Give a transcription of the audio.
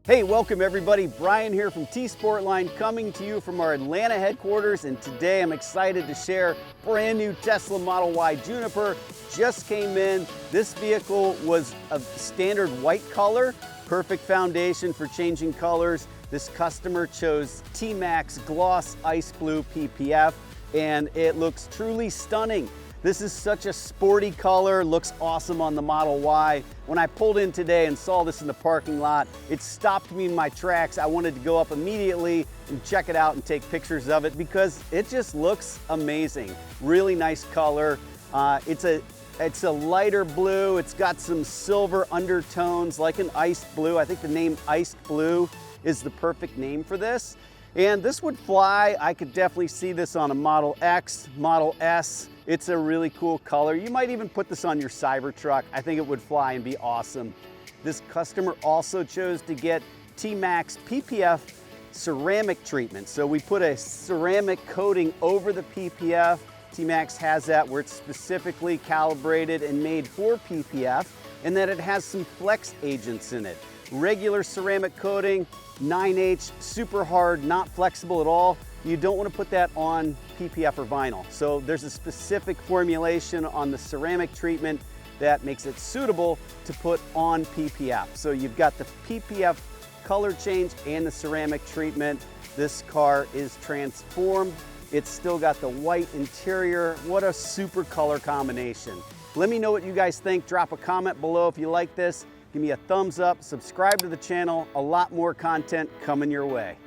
Hey, welcome everybody. Brian here from T-Sportline, coming to you from our Atlanta headquarters, and today I'm excited to share brand new Tesla Model Y Juniper. Just came in. This vehicle was a standard white color, perfect foundation for changing colors. This customer chose TMaxx Gloss Ice Blue PPF, and it looks truly stunning. This is such a sporty color, looks awesome on the Model Y. When I pulled in today and saw this in the parking lot, it stopped me in my tracks. I wanted to go up immediately and check it out and take pictures of it because it just looks amazing. Really nice color. It's a lighter blue. It's got some silver undertones like an iced blue. I think the name iced blue is the perfect name for this. And this would fly. I could definitely see this on a Model X, Model S. It's a really cool color. You might even put this on your Cybertruck. I think it would fly and be awesome. This customer also chose to get TMaxx PPF ceramic treatment. So we put a ceramic coating over the PPF. TMaxx has that where it's specifically calibrated and made for PPF, and that it has some flex agents in it. Regular ceramic coating, 9H, super hard, not flexible at all. You don't want to put that on PPF or vinyl. So there's a specific formulation on the ceramic treatment that makes it suitable to put on PPF. So you've got the PPF color change and the ceramic treatment. This car is transformed. It's still got the white interior. What a super color combination. Let me know what you guys think. Drop a comment below if you like this. Give me a thumbs up, subscribe to the channel. A lot more content coming your way.